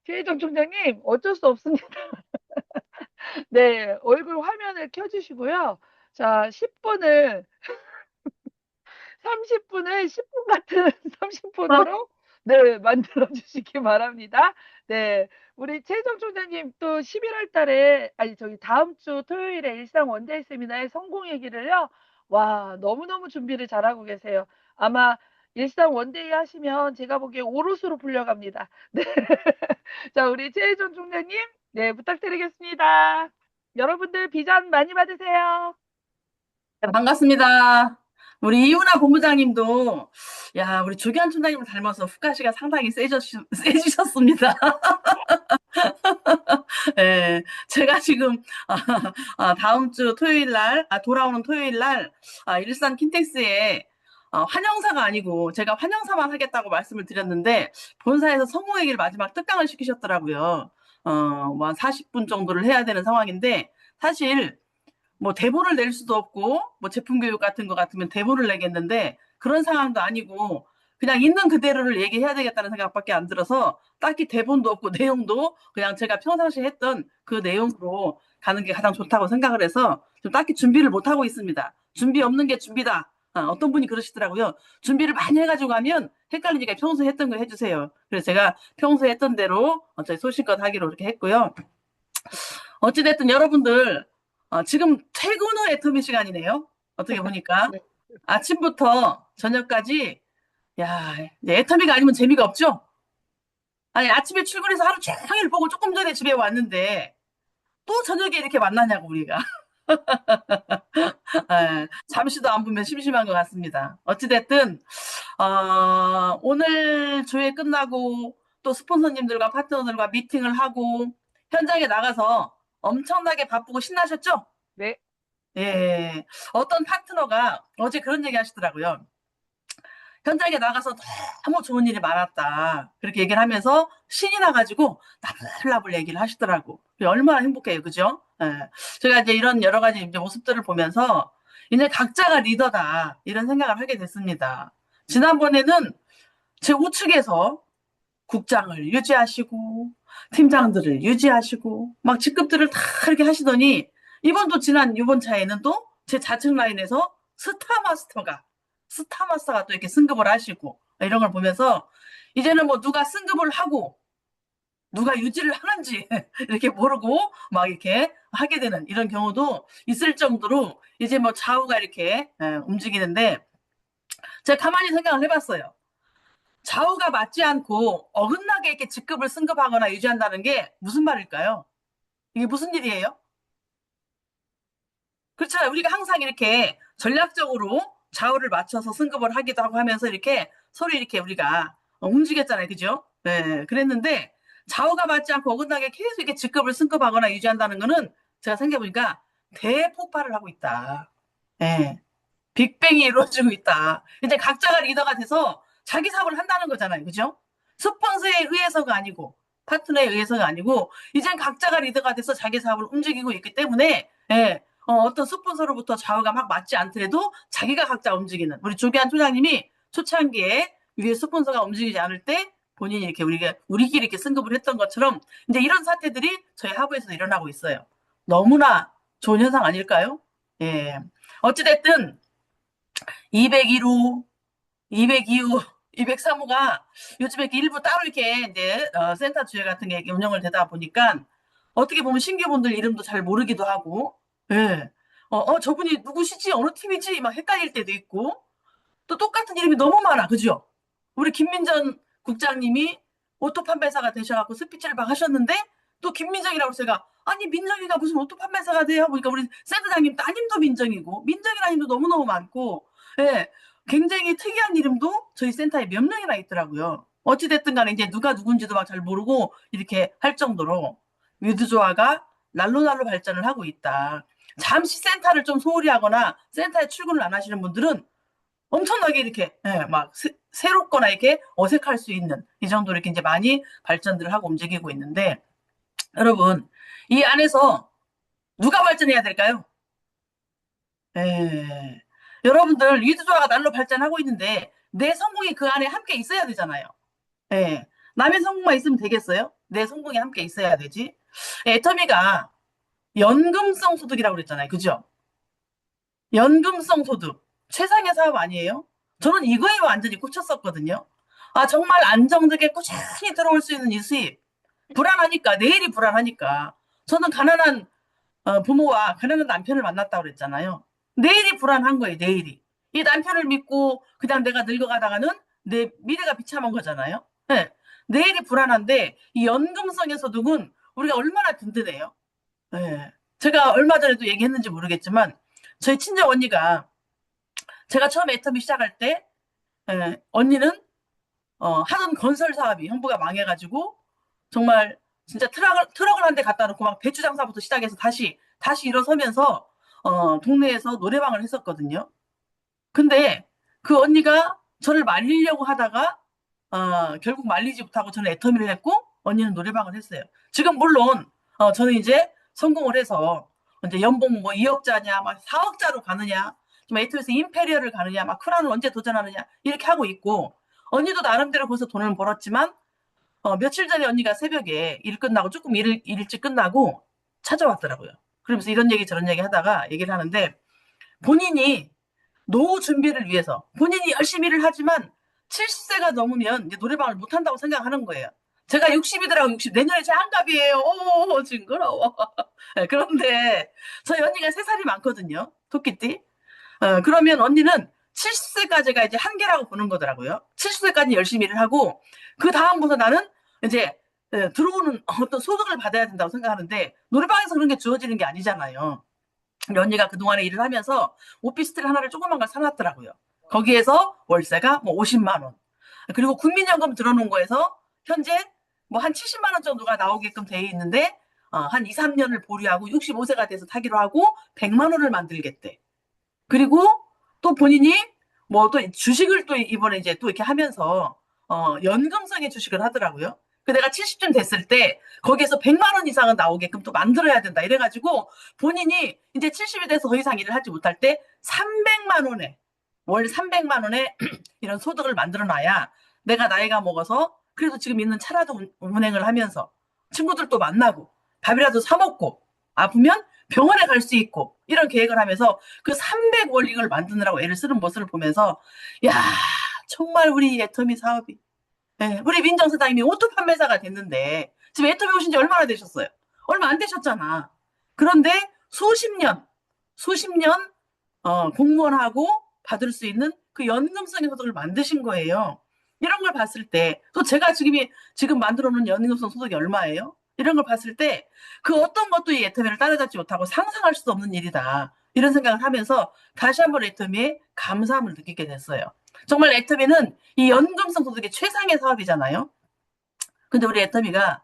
최희정 총장님, 어쩔 수 없습니다. 네, 얼굴 화면을 켜주시고요. 자, 10분을, 30분을 10분 같은 30분으로 네, 만들어 주시기 바랍니다. 네, 우리 최희정 총장님 또 11월 달에, 아니, 저기 다음 주 토요일에 일상 원데이 세미나의 성공 얘기를요. 와, 너무너무 준비를 잘하고 계세요. 아마 일상 원데이 하시면 제가 보기에 오롯으로 불려갑니다. 네. 자, 우리 최혜정 총장님, 네, 부탁드리겠습니다. 여러분들 비전 많이 받으세요. 네, 반갑습니다. 우리 이훈아 본부장님도, 야, 우리 조기환 촌장님을 닮아서 후가시가 상당히 세지셨습니다. 예, 제가 지금, 다음 주 토요일 날, 돌아오는 토요일 날, 일산 킨텍스에, 환영사가 아니고, 제가 환영사만 하겠다고 말씀을 드렸는데, 본사에서 성공 얘기를 마지막 특강을 시키셨더라고요. 뭐 한 40분 정도를 해야 되는 상황인데, 사실, 뭐 대본을 낼 수도 없고 뭐 제품 교육 같은 거 같으면 대본을 내겠는데 그런 상황도 아니고 그냥 있는 그대로를 얘기해야 되겠다는 생각밖에 안 들어서 딱히 대본도 없고 내용도 그냥 제가 평상시에 했던 그 내용으로 가는 게 가장 좋다고 생각을 해서 좀 딱히 준비를 못 하고 있습니다. 준비 없는 게 준비다. 어떤 분이 그러시더라고요. 준비를 많이 해가지고 가면 헷갈리니까 평소에 했던 거 해주세요. 그래서 제가 평소에 했던 대로 저희 소신껏 하기로 이렇게 했고요. 어찌됐든 여러분들 지금 퇴근 후 애터미 시간이네요. 어떻게 보니까 네. 아침부터 저녁까지 야 이제 애터미가 아니면 재미가 없죠. 아니 아침에 출근해서 하루 종일 보고 조금 전에 집에 왔는데 또 저녁에 이렇게 만나냐고 우리가. 잠시도 안 보면 심심한 것 같습니다. 어찌됐든 오늘 조회 끝나고 또 스폰서님들과 파트너들과 미팅을 하고 현장에 나가서 엄청나게 바쁘고 신나셨죠? 네. 예. 어떤 파트너가 어제 그런 얘기 하시더라고요. 현장에 나가서 너무 좋은 일이 많았다. 그렇게 얘기를 하면서 신이 나가지고 나불나불 얘기를 하시더라고. 얼마나 행복해요. 그죠? 예. 제가 이제 이런 여러 가지 이제 모습들을 보면서 이제 각자가 리더다. 이런 생각을 하게 됐습니다. 지난번에는 제 우측에서 국장을 유지하시고 팀장들을 유지하시고 막 직급들을 다 이렇게 하시더니 이번도 이번 차에는 또 제 좌측 라인에서 스타마스터가 또 이렇게 승급을 하시고 이런 걸 보면서 이제는 뭐 누가 승급을 하고 누가 유지를 하는지 이렇게 모르고 막 이렇게 하게 되는 이런 경우도 있을 정도로 이제 뭐 좌우가 이렇게 움직이는데 제가 가만히 생각을 해봤어요. 좌우가 맞지 않고 어긋나게 이렇게 직급을 승급하거나 유지한다는 게 무슨 말일까요? 이게 무슨 일이에요? 그렇잖아요. 우리가 항상 이렇게 전략적으로 좌우를 맞춰서 승급을 하기도 하고 하면서 이렇게 서로 이렇게 우리가 움직였잖아요. 그죠? 네, 그랬는데 좌우가 맞지 않고 어긋나게 계속 이렇게 직급을 승급하거나 유지한다는 거는 제가 생각해보니까 대폭발을 하고 있다. 네. 빅뱅이 이루어지고 있다. 이제 각자가 리더가 돼서 자기 사업을 한다는 거잖아요. 그죠? 스폰서에 의해서가 아니고, 파트너에 의해서가 아니고, 이젠 각자가 리더가 돼서 자기 사업을 움직이고 있기 때문에, 예, 어떤 스폰서로부터 좌우가 막 맞지 않더라도 자기가 각자 움직이는, 우리 조기한 소장님이 초창기에 위에 스폰서가 움직이지 않을 때 본인이 이렇게 우리끼리 이렇게 승급을 했던 것처럼, 이제 이런 사태들이 저희 하부에서도 일어나고 있어요. 너무나 좋은 현상 아닐까요? 예. 어찌됐든, 201호, 202호, 203호가 요즘에 이렇게 일부 따로 이렇게 이제 센터 주회 같은 게 운영을 되다 보니까 어떻게 보면 신규분들 이름도 잘 모르기도 하고, 예. 저분이 누구시지? 어느 팀이지? 막 헷갈릴 때도 있고, 또 똑같은 이름이 너무 많아. 그죠? 우리 김민전 국장님이 오토 판매사가 되셔갖고 스피치를 막 하셨는데, 또 김민정이라고 해서 제가, 아니, 민정이가 무슨 오토 판매사가 돼요? 보니까 우리 센터장님 따님도 민정이고, 민정이라는 이름도 너무너무 많고, 예. 굉장히 특이한 이름도 저희 센터에 몇 명이나 있더라고요. 어찌됐든 간에 이제 누가 누군지도 막 잘 모르고 이렇게 할 정도로 위드조아가 날로날로 발전을 하고 있다. 잠시 센터를 좀 소홀히 하거나 센터에 출근을 안 하시는 분들은 엄청나게 이렇게 막 새롭거나 이렇게 어색할 수 있는 이 정도로 이렇게 이제 많이 발전들을 하고 움직이고 있는데 여러분 이 안에서 누가 발전해야 될까요? 에, 여러분들 리드조아가 날로 발전하고 있는데 내 성공이 그 안에 함께 있어야 되잖아요. 예. 남의 성공만 있으면 되겠어요? 내 성공이 함께 있어야 되지. 애터미가 연금성 소득이라고 그랬잖아요. 그죠? 연금성 소득. 최상의 사업 아니에요? 저는 이거에 완전히 꽂혔었거든요. 아, 정말 안정되게 꾸준히 들어올 수 있는 이 수입. 불안하니까, 내일이 불안하니까. 저는 가난한 부모와 가난한 남편을 만났다고 그랬잖아요. 내일이 불안한 거예요, 내일이. 이 남편을 믿고 그냥 내가 늙어가다가는 내 미래가 비참한 거잖아요. 네. 내일이 불안한데 이 연금성의 소득은 우리가 얼마나 든든해요. 네. 제가 얼마 전에도 얘기했는지 모르겠지만 저희 친정 언니가 제가 처음 애터미 시작할 때 언니는 하던 건설 사업이 형부가 망해가지고 정말 진짜 트럭을 한 대 갖다 놓고 막 배추 장사부터 시작해서 다시 일어서면서 동네에서 노래방을 했었거든요. 근데 그 언니가 저를 말리려고 하다가 결국 말리지 못하고 저는 애터미를 했고 언니는 노래방을 했어요. 지금 물론 저는 이제 성공을 해서 이제 연봉 뭐 2억자냐 막 4억자로 가느냐 좀 에이토에서 임페리얼을 가느냐 막 크라운을 언제 도전하느냐 이렇게 하고 있고 언니도 나름대로 거기서 돈을 벌었지만 며칠 전에 언니가 새벽에 일 끝나고 조금 일찍 끝나고 찾아왔더라고요. 그러면서 이런 얘기 저런 얘기 하다가 얘기를 하는데 본인이 노후 준비를 위해서 본인이 열심히 일을 하지만 70세가 넘으면 이제 노래방을 못 한다고 생각하는 거예요. 제가 60이더라고 60. 내년에 제 한갑이에요. 오 징그러워. 네, 그런데 저희 언니가 3살이 많거든요. 토끼띠. 그러면 언니는 70세까지가 이제 한계라고 보는 거더라고요. 70세까지 열심히 일을 하고 그 다음부터 나는 이제 들어오는 어떤 소득을 받아야 된다고 생각하는데 노래방에서 그런 게 주어지는 게 아니잖아요. 우리 언니가 그동안에 일을 하면서 오피스텔 하나를 조그만 걸 사놨더라고요. 거기에서 월세가 뭐 50만 원. 그리고 국민연금 들어놓은 거에서 현재 뭐 한 70만 원 정도가 나오게끔 돼 있는데 한 2, 3년을 보류하고 65세가 돼서 타기로 하고 100만 원을 만들겠대. 그리고 또 본인이 뭐 또 주식을 또 이번에 이제 또 이렇게 하면서 연금성의 주식을 하더라고요. 그 내가 70쯤 됐을 때 거기에서 100만 원 이상은 나오게끔 또 만들어야 된다. 이래가지고 본인이 이제 70이 돼서 더 이상 일을 하지 못할 때 300만 원에 월 300만 원에 이런 소득을 만들어 놔야 내가 나이가 먹어서 그래도 지금 있는 차라도 운행을 하면서 친구들도 만나고 밥이라도 사 먹고 아프면 병원에 갈 수 있고 이런 계획을 하면서 그 300 원링을 만드느라고 애를 쓰는 모습을 보면서 야 정말 우리 애터미 사업이 우리 민정 사장님이 오토 판매사가 됐는데 지금 애터미 오신 지 얼마나 되셨어요? 얼마 안 되셨잖아. 그런데 수십 년 공무원하고 받을 수 있는 그 연금성의 소득을 만드신 거예요. 이런 걸 봤을 때 또 제가 지금 만들어 놓은 연금성 소득이 얼마예요? 이런 걸 봤을 때 그 어떤 것도 이 애터미를 따라잡지 못하고 상상할 수도 없는 일이다. 이런 생각을 하면서 다시 한번 애터미에 감사함을 느끼게 됐어요. 정말 애터미는 이 연금성 소득의 최상의 사업이잖아요. 근데 우리 애터미가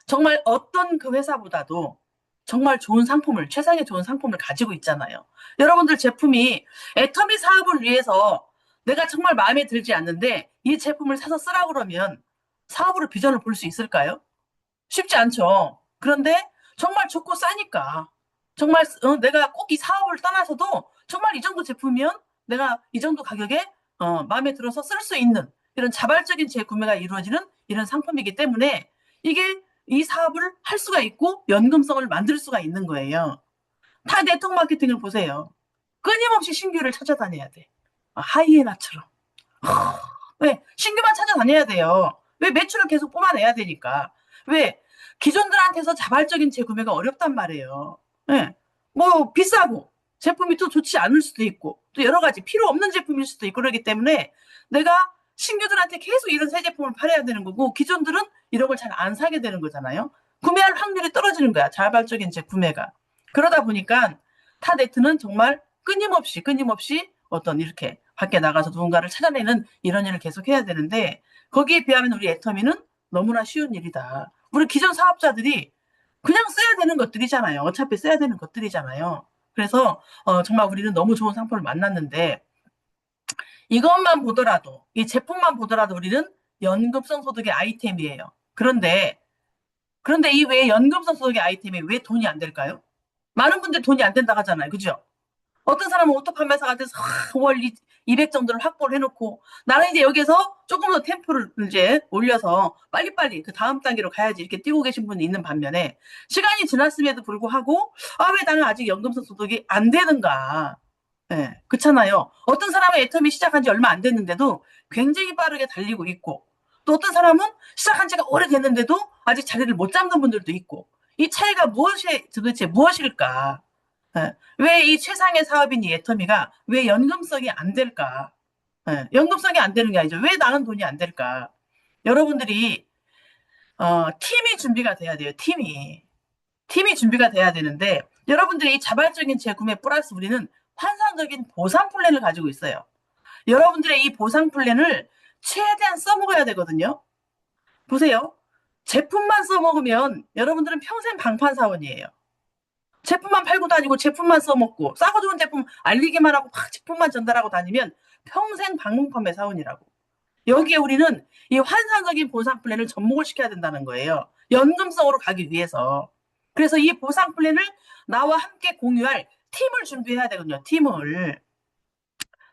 정말 어떤 그 회사보다도 정말 좋은 상품을, 최상의 좋은 상품을 가지고 있잖아요. 여러분들 제품이 애터미 사업을 위해서 내가 정말 마음에 들지 않는데 이 제품을 사서 쓰라고 그러면 사업으로 비전을 볼 수 있을까요? 쉽지 않죠. 그런데 정말 좋고 싸니까 정말 내가 꼭 이 사업을 떠나서도 정말 이 정도 제품이면 내가 이 정도 가격에 마음에 들어서 쓸 수 있는 이런 자발적인 재구매가 이루어지는 이런 상품이기 때문에 이게 이 사업을 할 수가 있고 연금성을 만들 수가 있는 거예요. 타 네트워크 마케팅을 보세요. 끊임없이 신규를 찾아다녀야 돼. 하이에나처럼. 왜? 신규만 찾아다녀야 돼요. 왜? 매출을 계속 뽑아내야 되니까. 왜? 기존들한테서 자발적인 재구매가 어렵단 말이에요. 네. 뭐 비싸고 제품이 또 좋지 않을 수도 있고 또 여러 가지 필요 없는 제품일 수도 있고 그러기 때문에 내가 신규들한테 계속 이런 새 제품을 팔아야 되는 거고 기존들은 이런 걸 잘 안 사게 되는 거잖아요. 구매할 확률이 떨어지는 거야. 자발적인 재구매가. 그러다 보니까 타데트는 정말 끊임없이 어떤 이렇게 밖에 나가서 누군가를 찾아내는 이런 일을 계속 해야 되는데 거기에 비하면 우리 애터미는 너무나 쉬운 일이다. 우리 기존 사업자들이 그냥 써야 되는 것들이잖아요. 어차피 써야 되는 것들이잖아요. 그래서 정말 우리는 너무 좋은 상품을 만났는데 이것만 보더라도 이 제품만 보더라도 우리는 연금성 소득의 아이템이에요. 그런데 이 외에 연금성 소득의 아이템이 왜 돈이 안 될까요? 많은 분들이 돈이 안 된다고 하잖아요. 그죠? 어떤 사람은 오토 판매사가 돼서 월 200 정도를 확보를 해놓고 나는 이제 여기서 조금 더 템포를 이제 올려서 빨리빨리 그 다음 단계로 가야지 이렇게 뛰고 계신 분이 있는 반면에 시간이 지났음에도 불구하고 아, 왜 나는 아직 연금성 소득이 안 되는가. 예, 그렇잖아요. 어떤 사람은 애터미 시작한 지 얼마 안 됐는데도 굉장히 빠르게 달리고 있고 또 어떤 사람은 시작한 지가 오래됐는데도 아직 자리를 못 잡는 분들도 있고 이 차이가 도대체 무엇일까? 예, 왜 이 최상의 사업인 이 애터미가 왜 연금성이 안 될까? 예, 연금성이 안 되는 게 아니죠. 왜 나는 돈이 안 될까? 여러분들이 팀이 준비가 돼야 돼요. 팀이 준비가 돼야 되는데 여러분들이 이 자발적인 재구매 플러스 우리는 환상적인 보상 플랜을 가지고 있어요. 여러분들의 이 보상 플랜을 최대한 써먹어야 되거든요. 보세요. 제품만 써먹으면 여러분들은 평생 방판사원이에요. 제품만 팔고 다니고 제품만 써먹고 싸고 좋은 제품 알리기만 하고 막 제품만 전달하고 다니면 평생 방문판매 사원이라고. 여기에 우리는 이 환상적인 보상 플랜을 접목을 시켜야 된다는 거예요. 연금성으로 가기 위해서. 그래서 이 보상 플랜을 나와 함께 공유할 팀을 준비해야 되거든요. 팀을.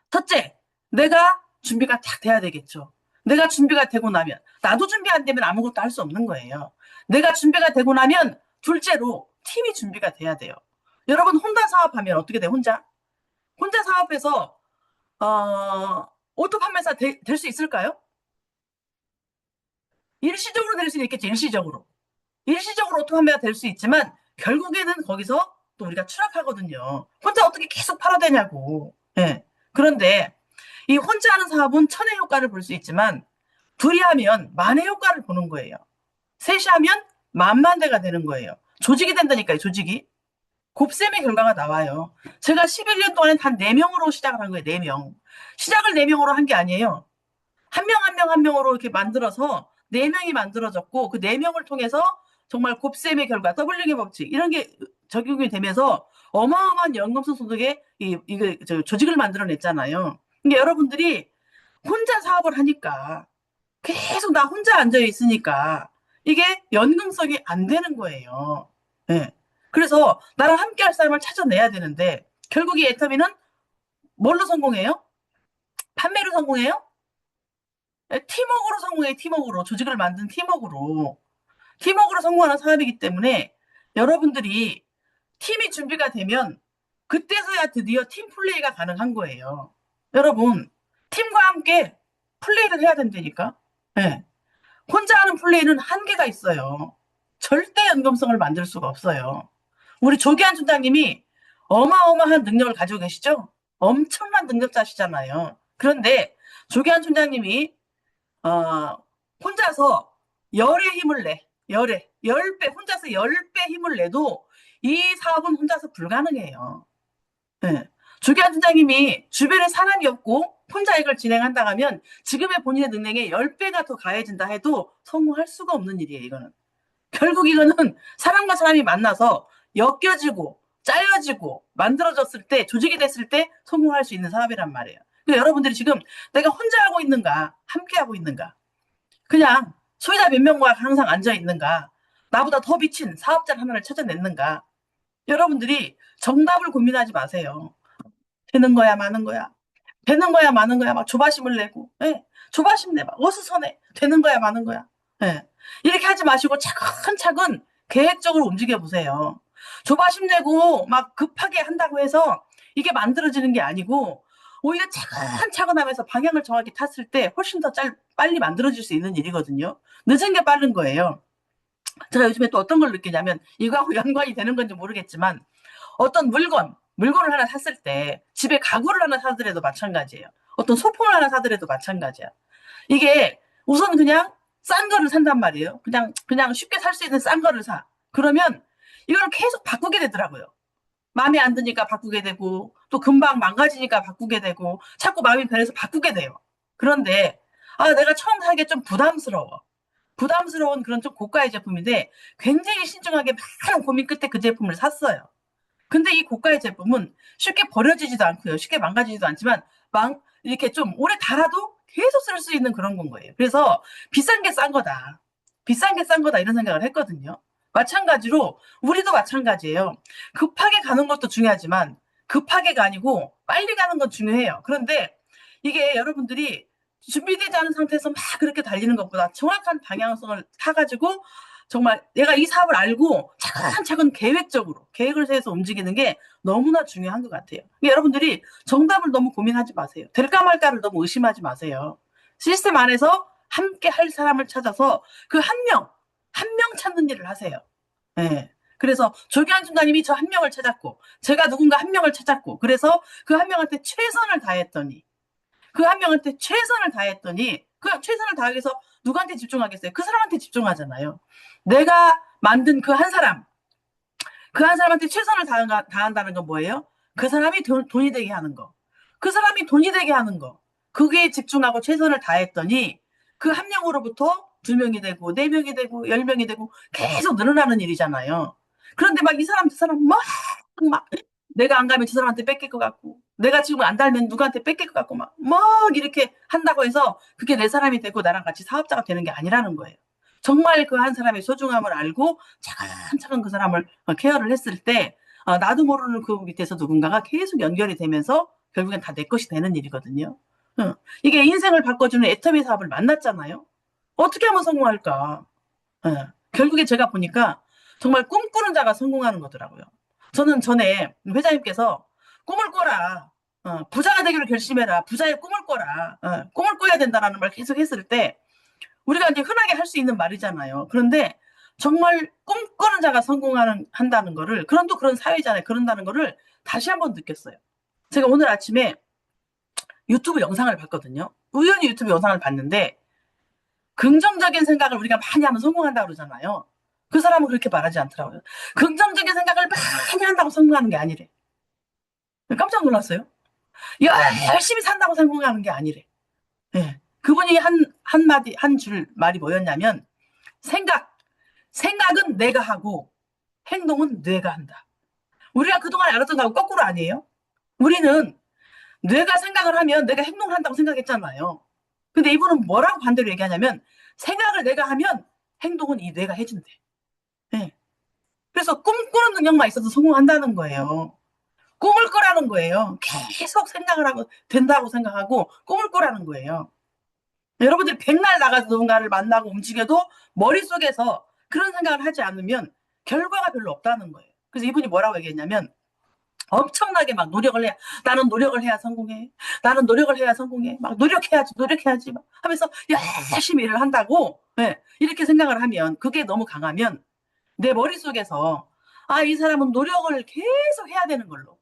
첫째, 내가 준비가 딱 돼야 되겠죠. 내가 준비가 되고 나면 나도 준비 안 되면 아무것도 할 수 없는 거예요. 내가 준비가 되고 나면 둘째로 팀이 준비가 돼야 돼요. 여러분 혼자 사업하면 어떻게 돼요? 혼자 사업해서 오토 판매사 될 수 있을까요? 일시적으로 될 수 있겠죠. 일시적으로 오토 판매가 될 수 있지만 결국에는 거기서 또 우리가 추락하거든요. 혼자 어떻게 계속 팔아야 되냐고. 예. 그런데 이 혼자 하는 사업은 천의 효과를 볼 수 있지만 둘이 하면 만의 효과를 보는 거예요. 셋이 하면 만만대가 되는 거예요. 조직이 된다니까요. 조직이. 곱셈의 결과가 나와요. 제가 11년 동안에 단 4명으로 시작을 한 거예요. 4명. 시작을 4명으로 한 게 아니에요. 한 명 한 명 한 명으로 이렇게 만들어서 4명이 만들어졌고 그 4명을 통해서 정말 곱셈의 결과, 더블링의 법칙 이런 게 적용이 되면서 어마어마한 연금성 소득의 조직을 만들어냈잖아요. 근데 여러분들이 혼자 사업을 하니까 계속 나 혼자 앉아 있으니까 이게 연금성이 안 되는 거예요. 네. 그래서 나랑 함께 할 사람을 찾아내야 되는데 결국 이 애터미는 뭘로 성공해요? 판매로 성공해요? 네, 팀워크로 성공해요. 팀워크로. 조직을 만든 팀워크로. 팀워크로 성공하는 사업이기 때문에 여러분들이 팀이 준비가 되면 그때서야 드디어 팀 플레이가 가능한 거예요. 여러분, 팀과 함께 플레이를 해야 된다니까. 네. 혼자 하는 플레이는 한계가 있어요. 절대 연금성을 만들 수가 없어요. 우리 조기한 총장님이 어마어마한 능력을 가지고 계시죠? 엄청난 능력자시잖아요. 그런데 조기한 총장님이 혼자서 열의 힘을 내. 열에 10배 혼자서 10배 힘을 내도 이 사업은 혼자서 불가능해요. 네. 조기한 총장님이 주변에 사람이 없고 혼자 이걸 진행한다 하면 지금의 본인의 능력에 10배가 더 가해진다 해도 성공할 수가 없는 일이에요. 이거는. 결국 이거는 사람과 사람이 만나서 엮여지고 짜여지고 만들어졌을 때 조직이 됐을 때 성공할 수 있는 사업이란 말이에요. 그러니까 여러분들이 지금 내가 혼자 하고 있는가 함께 하고 있는가 그냥 소유자 몇 명과 항상 앉아 있는가 나보다 더 미친 사업자 하나를 찾아냈는가 여러분들이 정답을 고민하지 마세요. 되는 거야 마는 거야 되는 거야 마는 거야 막 조바심을 내고 예. 조바심 내 막 어수선해 되는 거야 마는 거야 예. 이렇게 하지 마시고 차근차근 계획적으로 움직여 보세요. 조바심 내고 막 급하게 한다고 해서 이게 만들어지는 게 아니고 오히려 차근차근 하면서 방향을 정확히 탔을 때 훨씬 더 빨리 만들어질 수 있는 일이거든요. 늦은 게 빠른 거예요. 제가 요즘에 또 어떤 걸 느끼냐면 이거하고 연관이 되는 건지 모르겠지만 어떤 물건을 하나 샀을 때 집에 가구를 하나 사더라도 마찬가지예요. 어떤 소품을 하나 사더라도 마찬가지야. 이게 우선 그냥 싼 거를 산단 말이에요. 그냥 쉽게 살 수 있는 싼 거를 사. 그러면 이걸 계속 바꾸게 되더라고요. 마음에 안 드니까 바꾸게 되고 또 금방 망가지니까 바꾸게 되고 자꾸 마음이 변해서 바꾸게 돼요. 그런데 내가 처음 사기에 좀 부담스러운 그런 좀 고가의 제품인데 굉장히 신중하게 많은 고민 끝에 그 제품을 샀어요. 근데 이 고가의 제품은 쉽게 버려지지도 않고요. 쉽게 망가지지도 않지만 이렇게 좀 오래 달아도 계속 쓸 수 있는 그런 건 거예요. 그래서 비싼 게 싼 거다. 비싼 게 싼 거다 이런 생각을 했거든요. 마찬가지로 우리도 마찬가지예요. 급하게 가는 것도 중요하지만 급하게가 아니고 빨리 가는 건 중요해요. 그런데 이게 여러분들이 준비되지 않은 상태에서 막 그렇게 달리는 것보다 정확한 방향성을 타가지고 정말 내가 이 사업을 알고 차근차근 계획을 세워서 움직이는 게 너무나 중요한 것 같아요. 여러분들이 정답을 너무 고민하지 마세요. 될까 말까를 너무 의심하지 마세요. 시스템 안에서 함께 할 사람을 찾아서 그 한 명 찾는 일을 하세요. 예. 그래서 조기환 중장님이 저 한 명을 찾았고, 제가 누군가 한 명을 찾았고, 그래서 그 한 명한테 최선을 다했더니, 그 한 명한테 최선을 다했더니, 그 최선을 다하기 위해서 누구한테 집중하겠어요? 그 사람한테 집중하잖아요. 내가 만든 그 한 사람, 그 한 사람한테 최선을 다한다는 건 뭐예요? 그 사람이 돈이 되게 하는 거. 그 사람이 돈이 되게 하는 거. 그게 집중하고 최선을 다했더니 그 한 명으로부터 2명이 되고 4명이 되고 10명이 되고 계속 늘어나는 일이잖아요. 그런데 막 이 사람 저 사람 막 내가 안 가면 저 사람한테 뺏길 것 같고 내가 지금 안 달면 누구한테 뺏길 것 같고 막 이렇게 한다고 해서 그게 내 사람이 되고 나랑 같이 사업자가 되는 게 아니라는 거예요. 정말 그 한 사람의 소중함을 알고 차근차근 그 사람을 케어를 했을 때 나도 모르는 그 밑에서 누군가가 계속 연결이 되면서 결국엔 다 내 것이 되는 일이거든요. 이게 인생을 바꿔주는 애터미 사업을 만났잖아요. 어떻게 하면 성공할까? 결국에 제가 보니까 정말 꿈꾸는 자가 성공하는 거더라고요. 저는 전에 회장님께서 꿈을 꿔라. 부자가 되기로 결심해라. 부자의 꿈을 꿔라. 꿈을 꿔야 된다라는 말 계속 했을 때 우리가 이제 흔하게 할 수 있는 말이잖아요. 그런데 정말 꿈꾸는 자가 한다는 거를, 그런 사회잖아요. 그런다는 거를 다시 한번 느꼈어요. 제가 오늘 아침에 유튜브 영상을 봤거든요. 우연히 유튜브 영상을 봤는데 긍정적인 생각을 우리가 많이 하면 성공한다고 그러잖아요. 그 사람은 그렇게 말하지 않더라고요. 긍정적인 생각을 많이 한다고 성공하는 게 아니래. 깜짝 놀랐어요. 열심히 산다고 성공하는 게 아니래. 예. 그분이 한 줄 말이 뭐였냐면, 생각은 내가 하고, 행동은 뇌가 한다. 우리가 그동안 알았던 거하고 거꾸로 아니에요? 우리는 뇌가 생각을 하면 내가 행동을 한다고 생각했잖아요. 근데 이분은 뭐라고 반대로 얘기하냐면, 생각을 내가 하면 행동은 이 뇌가 해준대. 예. 그래서 꿈꾸는 능력만 있어도 성공한다는 거예요. 꿈을 꾸라는 거예요. 계속 생각을 하고 된다고 생각하고 꿈을 꾸라는 거예요. 여러분들이 백날 나가서 누군가를 만나고 움직여도 머릿속에서 그런 생각을 하지 않으면 결과가 별로 없다는 거예요. 그래서 이분이 뭐라고 얘기했냐면 엄청나게 막 노력을 해야, 나는 노력을 해야 성공해. 나는 노력을 해야 성공해. 막 노력해야지 막 하면서 열심히 일을 한다고, 네, 이렇게 생각을 하면, 그게 너무 강하면 내 머릿속에서 이 사람은 노력을 계속 해야 되는 걸로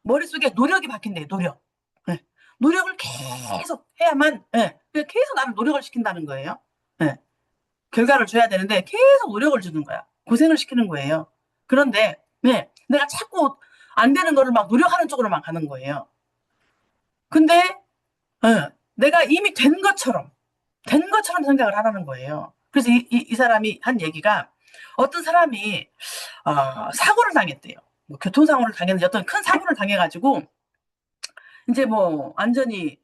머릿속에 노력이 박힌대요. 네. 노력을 계속 해야만, 네, 계속 나를 노력을 시킨다는 거예요. 네. 결과를 줘야 되는데 계속 노력을 주는 거야. 고생을 시키는 거예요. 그런데 네, 내가 자꾸 안 되는 거를 막 노력하는 쪽으로만 가는 거예요. 근데 내가 이미 된 것처럼 생각을 하라는 거예요. 그래서 이 사람이 한 얘기가, 어떤 사람이 사고를 당했대요. 뭐 교통사고를 당했는지 어떤 큰 사고를 당해가지고 이제 뭐 완전히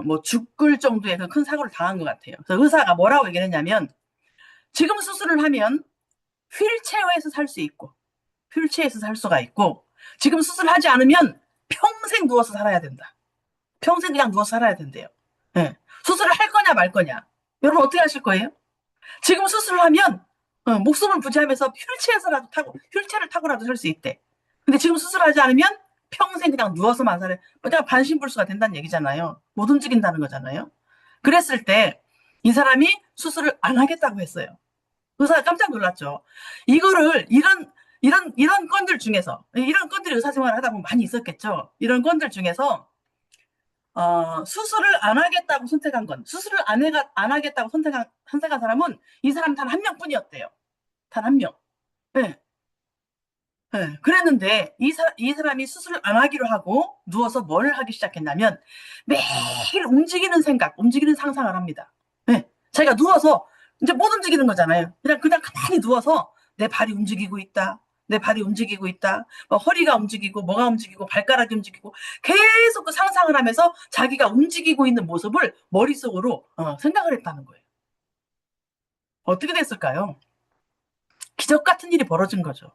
뭐 죽을 정도의 그 큰 사고를 당한 것 같아요. 그래서 의사가 뭐라고 얘기를 했냐면, 지금 수술을 하면 휠체어에서 살 수 있고, 휠체어에서 살 수가 있고, 지금 수술하지 않으면 평생 누워서 살아야 된다. 평생 그냥 누워서 살아야 된대요. 네. 수술을 할 거냐 말 거냐. 여러분 어떻게 하실 거예요? 지금 수술을 하면 목숨을 부지하면서 휠체어를 타고라도 살 수 있대. 근데 지금 수술하지 않으면 평생 그냥 누워서만 살아요. 그냥 반신불수가 된다는 얘기잖아요. 못 움직인다는 거잖아요. 그랬을 때 이 사람이 수술을 안 하겠다고 했어요. 의사가 깜짝 놀랐죠. 이런 건들 중에서, 이런 건들이 의사생활을 하다 보면 많이 있었겠죠. 이런 건들 중에서 수술을 안 하겠다고 안 하겠다고 선택한 사람은 이 사람 단 한 명뿐이었대요. 단 한 명. 네. 네. 그랬는데 이 사람이 수술을 안 하기로 하고 누워서 뭘 하기 시작했냐면 매일 움직이는 상상을 합니다. 네. 자기가 누워서 이제 못 움직이는 거잖아요. 그냥 가만히 누워서 내 발이 움직이고 있다. 내 발이 움직이고 있다. 뭐 허리가 움직이고 뭐가 움직이고 발가락이 움직이고 계속 그 상상을 하면서 자기가 움직이고 있는 모습을 머릿속으로 생각을 했다는 거예요. 어떻게 됐을까요? 기적 같은 일이 벌어진 거죠.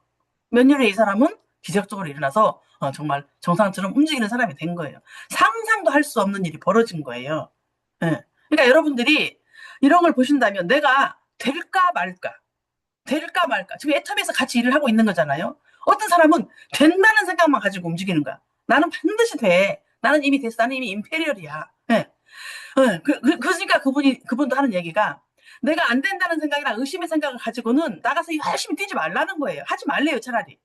몇 년 후에 이 사람은 기적적으로 일어나서 정말 정상처럼 움직이는 사람이 된 거예요. 상상도 상상도 할 수 없는 일이 벌어진 거예요. 예. 그러니까 여러분들이 이런 걸 보신다면 내가 될까 말까, 될까 말까. 지금 애텀에서 같이 일을 하고 있는 거잖아요. 어떤 사람은 된다는 생각만 가지고 움직이는 거야. 나는 반드시 돼. 나는 이미 됐어. 나는 이미 임페리얼이야. 예. 그러니까 그분도 하는 얘기가 내가 안 된다는 생각이나 의심의 생각을 가지고는 나가서 열심히 뛰지 말라는 거예요. 하지 말래요, 차라리.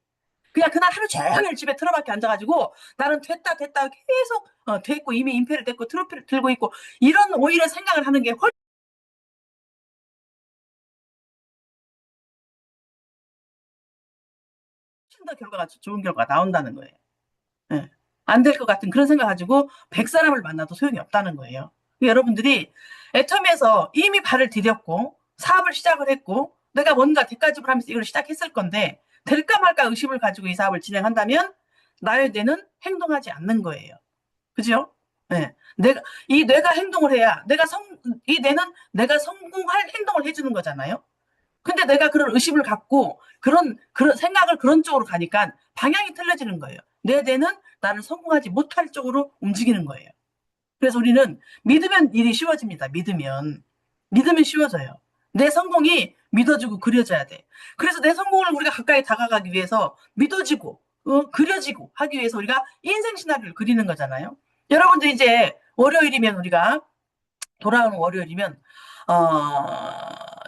그냥 그날 하루 종일 집에 틀어박혀 앉아가지고 나는 됐다 계속 됐고 이미 임페를 됐고 트로피를 들고 있고 이런 오히려 생각을 하는 게 훨씬 더 결과가 좋은 결과가 나온다는 거예요. 예. 안 될 것 같은 그런 생각 가지고 100사람을 만나도 소용이 없다는 거예요. 여러분들이 애텀에서 이미 발을 디뎠고 사업을 시작을 했고 내가 뭔가 대가집을 하면서 이걸 시작했을 건데 될까 말까 의심을 가지고 이 사업을 진행한다면 나의 뇌는 행동하지 않는 거예요. 그죠? 네. 이 뇌가 행동을 해야 이 뇌는 내가 성공할 행동을 해주는 거잖아요. 근데 내가 그런 의심을 갖고 그런 생각을 그런 쪽으로 가니까 방향이 틀려지는 거예요. 내 뇌는 나를 성공하지 못할 쪽으로 움직이는 거예요. 그래서 우리는 믿으면 일이 쉬워집니다. 믿으면 쉬워져요. 내 성공이 믿어지고 그려져야 돼. 그래서 내 성공을 우리가 가까이 다가가기 위해서 믿어지고 그려지고 하기 위해서 우리가 인생 시나리오를 그리는 거잖아요. 여러분들 이제 월요일이면 우리가 돌아오는 월요일이면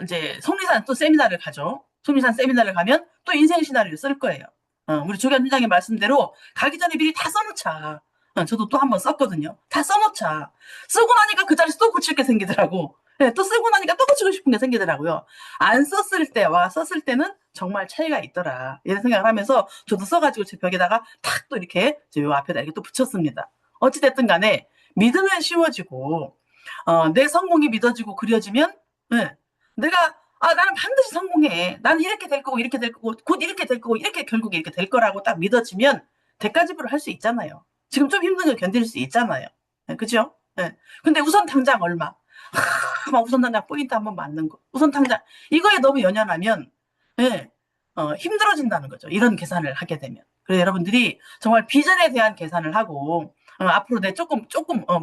이제 속리산 또 세미나를 가죠. 속리산 세미나를 가면 또 인생 시나리오를 쓸 거예요. 우리 조견 팀장님 말씀대로 가기 전에 미리 다 써놓자. 저도 또 한 번 썼거든요. 다 써놓자. 쓰고 나니까 그 자리에서 또 고칠 게 생기더라고. 네, 또 쓰고 나니까 또 고치고 싶은 게 생기더라고요. 안 썼을 때와 썼을 때는 정말 차이가 있더라. 이런 생각을 하면서 저도 써가지고 제 벽에다가 탁 또 이렇게 요 앞에다 이렇게 또 붙였습니다. 어찌됐든 간에 믿으면 쉬워지고 내 성공이 믿어지고 그려지면 네, 나는 반드시 성공해. 나는 이렇게 될 거고 이렇게 될 거고 곧 이렇게 될 거고 이렇게 결국에 이렇게 될 거라고 딱 믿어지면 대가집으로 할 수 있잖아요. 지금 좀 힘든 걸 견딜 수 있잖아요. 네, 그죠? 네. 근데 우선 당장 얼마? 막 우선 당장 포인트 한번 맞는 거. 우선 당장 이거에 너무 연연하면 네, 힘들어진다는 거죠. 이런 계산을 하게 되면. 그래서 여러분들이 정말 비전에 대한 계산을 하고 앞으로 내 조금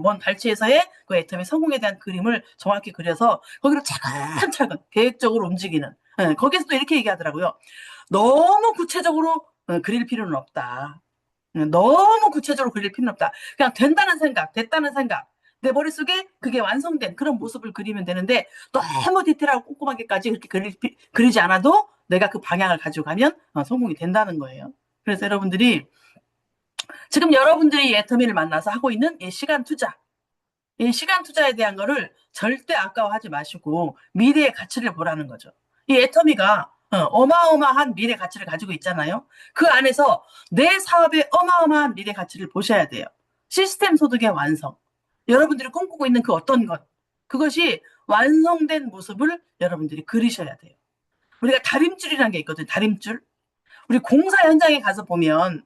먼 발치에서의 그 애텀의 성공에 대한 그림을 정확히 그려서 거기를 차근차근 계획적으로 움직이는 거기서 또 이렇게 얘기하더라고요. 너무 구체적으로 그릴 필요는 없다. 너무 구체적으로 그릴 필요는 없다. 그냥 된다는 생각, 됐다는 생각 내 머릿속에 그게 완성된 그런 모습을 그리면 되는데 너무 디테일하고 꼼꼼하게까지 그렇게 그리지 않아도 내가 그 방향을 가지고 가면 성공이 된다는 거예요. 그래서 여러분들이 지금 여러분들이 애터미를 만나서 하고 있는 이 시간 투자에 대한 거를 절대 아까워하지 마시고 미래의 가치를 보라는 거죠. 이 애터미가 어마어마한 미래 가치를 가지고 있잖아요. 그 안에서 내 사업의 어마어마한 미래 가치를 보셔야 돼요. 시스템 소득의 완성. 여러분들이 꿈꾸고 있는 그 어떤 것. 그것이 완성된 모습을 여러분들이 그리셔야 돼요. 우리가 다림줄이라는 게 있거든요. 다림줄. 우리 공사 현장에 가서 보면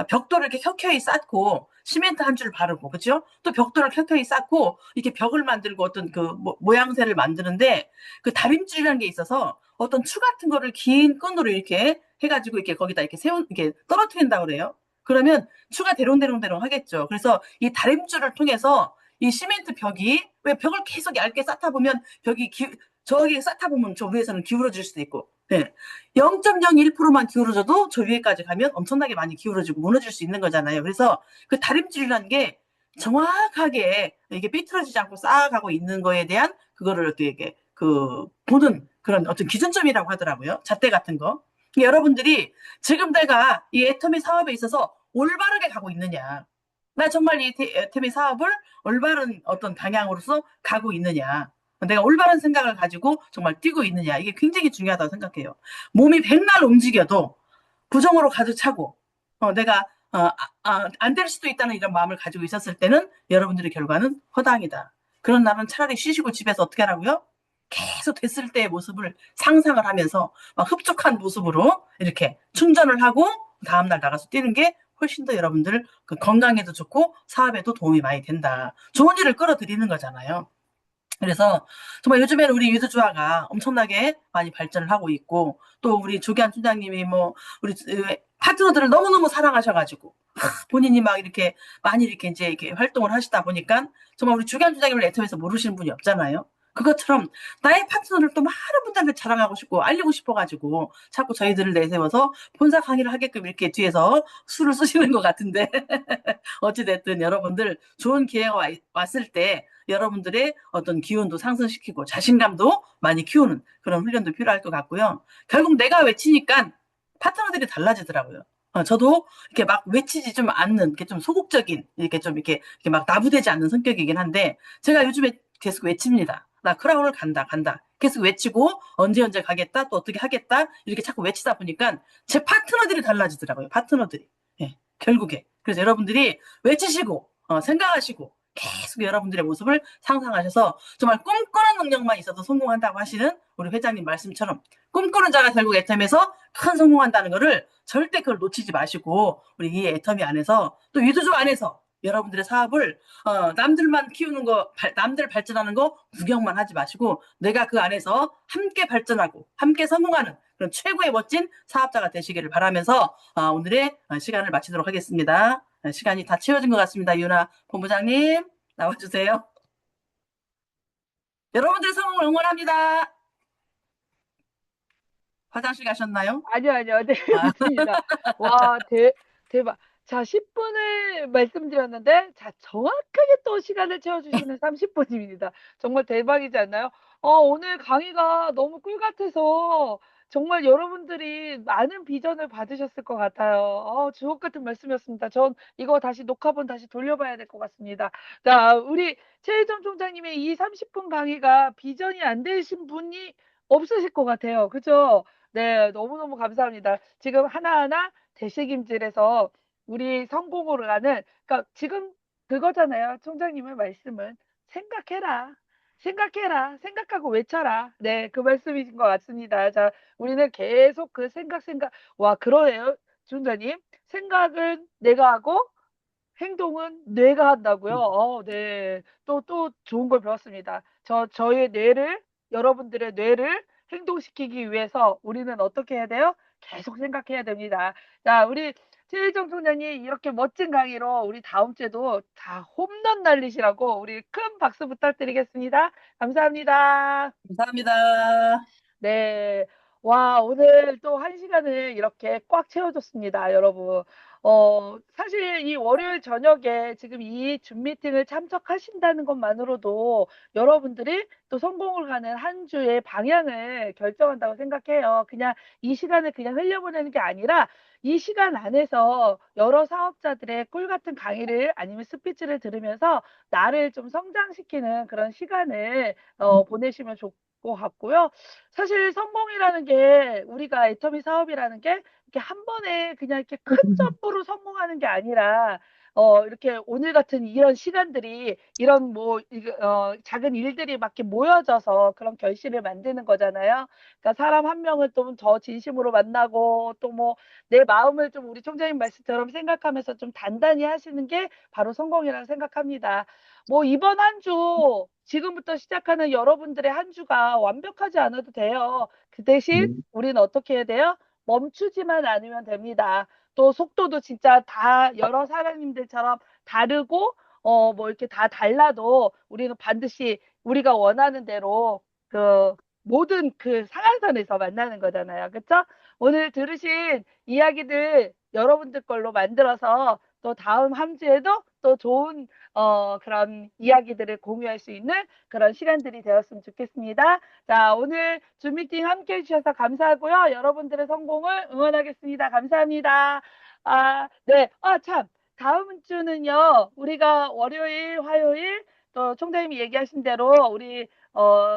벽돌을 이렇게 켜켜이 쌓고 시멘트 한 줄 바르고 그죠? 또 벽돌을 켜켜이 쌓고 이렇게 벽을 만들고 어떤 그 모양새를 만드는데 그 다림줄이라는 게 있어서 어떤 추 같은 거를 긴 끈으로 이렇게 해가지고 이렇게 거기다 이렇게 이렇게 떨어뜨린다고 그래요. 그러면 추가 대롱대롱대롱 하겠죠. 그래서 이 다림줄을 통해서 이 시멘트 벽이 왜 벽을 계속 얇게 쌓다 보면 벽이 저기 쌓다 보면 저 위에서는 기울어질 수도 있고 네. 0.01%만 기울어져도 저 위에까지 가면 엄청나게 많이 기울어지고 무너질 수 있는 거잖아요. 그래서 그 다림줄이라는 게 정확하게 이게 삐뚤어지지 않고 쌓아가고 있는 거에 대한 그거를 어떻게 보는 그런 어떤 기준점이라고 하더라고요. 잣대 같은 거. 여러분들이 지금 내가 이 애터미 사업에 있어서 올바르게 가고 있느냐. 나 정말 이 애터미 사업을 올바른 어떤 방향으로서 가고 있느냐. 내가 올바른 생각을 가지고 정말 뛰고 있느냐. 이게 굉장히 중요하다고 생각해요. 몸이 백날 움직여도 부정으로 가득 차고 내가 안 될 수도 있다는 이런 마음을 가지고 있었을 때는 여러분들의 결과는 허당이다. 그런 날은 차라리 쉬시고 집에서 어떻게 하라고요? 계속 됐을 때의 모습을 상상을 하면서 막 흡족한 모습으로 이렇게 충전을 하고 다음날 나가서 뛰는 게 훨씬 더 여러분들 그 건강에도 좋고 사업에도 도움이 많이 된다. 좋은 일을 끌어들이는 거잖아요. 그래서 정말 요즘에는 우리 유도주화가 엄청나게 많이 발전을 하고 있고 또 우리 조기한 팀장님이 우리 파트너들을 너무너무 사랑하셔가지고 본인이 막 이렇게 많이 이렇게 이제 이렇게 활동을 하시다 보니까 정말 우리 주간 주장님을 애터미에서 모르시는 분이 없잖아요. 그것처럼 나의 파트너를 또 많은 분들한테 자랑하고 싶고 알리고 싶어가지고 자꾸 저희들을 내세워서 본사 강의를 하게끔 이렇게 뒤에서 수를 쓰시는 것 같은데 어찌됐든 여러분들 좋은 기회가 왔을 때 여러분들의 어떤 기운도 상승시키고 자신감도 많이 키우는 그런 훈련도 필요할 것 같고요. 결국 내가 외치니까 파트너들이 달라지더라고요. 저도 이렇게 막 외치지 좀 않는, 이렇게 좀 소극적인, 이렇게 좀 이렇게 막 나부되지 않는 성격이긴 한데, 제가 요즘에 계속 외칩니다. 나 크라운을 간다, 간다. 계속 외치고, 언제 가겠다, 또 어떻게 하겠다, 이렇게 자꾸 외치다 보니까 제 파트너들이 달라지더라고요, 파트너들이. 예, 결국에. 그래서 여러분들이 외치시고, 생각하시고, 계속 여러분들의 모습을 상상하셔서 정말 꿈꾸는 능력만 있어도 성공한다고 하시는 우리 회장님 말씀처럼 꿈꾸는 자가 결국 애텀에서 큰 성공한다는 거를 절대 그걸 놓치지 마시고 우리 이 애터미 안에서 또 유도조 안에서 여러분들의 사업을 남들만 키우는 거 남들 발전하는 거 구경만 하지 마시고 내가 그 안에서 함께 발전하고 함께 성공하는 그런 최고의 멋진 사업자가 되시기를 바라면서 오늘의 시간을 마치도록 하겠습니다. 시간이 다 채워진 것 같습니다. 이윤아 본부장님 나와주세요. 여러분들의 성공을 응원합니다. 화장실 가셨나요? 아니요, 아니요. 네, 아, 있습니다. 와, 대박. 자, 10분을 말씀드렸는데, 자, 정확하게 또 시간을 채워주시는 30분입니다. 정말 대박이지 않나요? 오늘 강의가 너무 꿀 같아서 정말 여러분들이 많은 비전을 받으셨을 것 같아요. 주옥 같은 말씀이었습니다. 전 이거 다시 녹화본 다시 돌려봐야 될 것 같습니다. 자, 우리 최혜정 총장님의 이 30분 강의가 비전이 안 되신 분이 없으실 것 같아요. 그죠? 네, 너무너무 감사합니다. 지금 하나하나 되새김질해서 우리 성공으로 가는, 그러니까 지금 그거잖아요. 총장님의 말씀은 생각해라. 생각해라. 생각하고 외쳐라. 네, 그 말씀이신 것 같습니다. 자, 우리는 계속 그 생각. 와, 그러네요. 총장님. 생각은 내가 하고 행동은 뇌가 한다고요? 네. 또 좋은 걸 배웠습니다. 저의 뇌를, 여러분들의 뇌를 행동시키기 위해서 우리는 어떻게 해야 돼요? 계속 생각해야 됩니다. 자, 우리 최혜정 총장님 이렇게 멋진 강의로 우리 다음 주에도 다 홈런 날리시라고 우리 큰 박수 부탁드리겠습니다. 감사합니다. 감사합니다. 네. 와, 오늘 또 한 시간을 이렇게 꽉 채워줬습니다, 여러분. 사실 이 월요일 저녁에 지금 이 줌 미팅을 참석하신다는 것만으로도 여러분들이 또 성공을 가는 한 주의 방향을 결정한다고 생각해요. 그냥 이 시간을 그냥 흘려보내는 게 아니라 이 시간 안에서 여러 사업자들의 꿀 같은 강의를 아니면 스피치를 들으면서 나를 좀 성장시키는 그런 시간을 보내시면 좋을 것 같고요. 사실 성공이라는 게 우리가 애터미 사업이라는 게 이렇게 한 번에 그냥 이렇게 큰 점프로 성공하는 게 아니라 이렇게 오늘 같은 이런 시간들이 이런 뭐 작은 일들이 막 이렇게 모여져서 그런 결실을 만드는 거잖아요. 그러니까 사람 한 명을 또 더 진심으로 만나고 또 뭐 내 마음을 좀 우리 총장님 말씀처럼 생각하면서 좀 단단히 하시는 게 바로 성공이라고 생각합니다. 뭐 이번 한 주 지금부터 시작하는 여러분들의 한 주가 완벽하지 않아도 돼요. 그 대신 우리는 어떻게 해야 돼요? 멈추지만 않으면 됩니다. 또 속도도 진짜 다 여러 사장님들처럼 다르고 뭐 이렇게 다 달라도 우리는 반드시 우리가 원하는 대로 그 모든 그 상한선에서 만나는 거잖아요. 그렇죠? 오늘 들으신 이야기들 여러분들 걸로 만들어서 또 다음 한 주에도 또 좋은 그런 이야기들을 공유할 수 있는 그런 시간들이 되었으면 좋겠습니다. 자, 오늘 줌 미팅 함께 해주셔서 감사하고요. 여러분들의 성공을 응원하겠습니다. 감사합니다. 네. 참. 다음 주는요, 우리가 월요일, 화요일, 또 총장님이 얘기하신 대로 우리,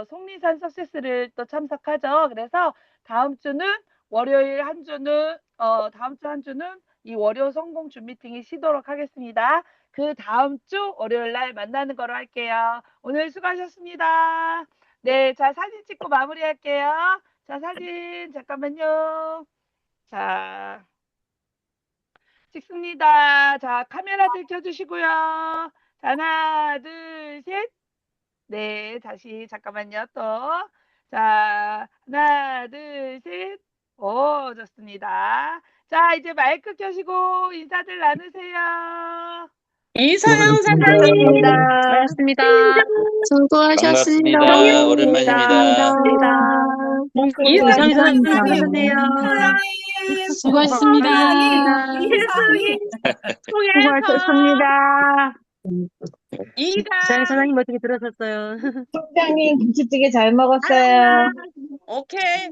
속리산 석세스를 또 참석하죠. 그래서 다음 주는 월요일 한 주는, 다음 주 한 주는 이 월요 성공 줌 미팅이 쉬도록 하겠습니다. 그 다음 주 월요일 날 만나는 거로 할게요. 오늘 수고하셨습니다. 네, 자, 사진 찍고 마무리할게요. 자, 사진, 잠깐만요. 자, 찍습니다. 자, 카메라들 켜주시고요. 자, 하나, 둘, 셋. 네, 다시 잠깐만요. 또. 자, 하나, 둘, 셋. 오, 좋습니다. 자, 이제 마이크 켜시고 인사들 나누세요. 이서영 사장님, 반갑습니다. 수고하셨습니다. 반갑습니다. 오랜만입니다. 이서영 사장님, 사장님, 반갑습니다. 수고하셨습니다. 이서희, 수고하셨습니다. 이서영 사장님 어떻게 들으셨어요? 총장님 김치찌개 잘 먹었어요. 오케이.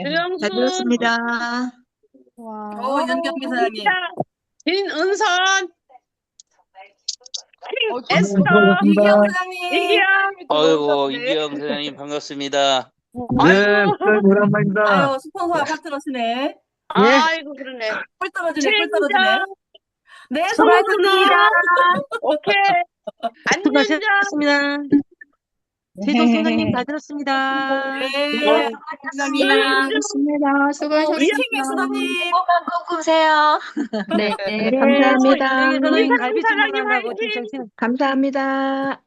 조영수, 잘 들었습니다. 연경미 사장님. 김은선, 에스터. 이기영 사장님. 이기영. 아이고, 이기영 사장님 반갑습니다. 네, 오랜만입니다. 아유, 스폰서가 확 들어오시네. 아이고, 그러네. 꿀 떨어지네, 꿀 떨어지네. 네, 수고하셨습니다. 오케이. 안녕자. 수고하셨습니다. 최종 소장님 다 들었습니다. 네, 사장님. 고맙습니다. 수고하셨습니다. 이清수사님. 꿈꾸세요. 네, 감사합니다. 이서희 갈비찜 사장님 하나고 화이팅! 진짜 감사합니다.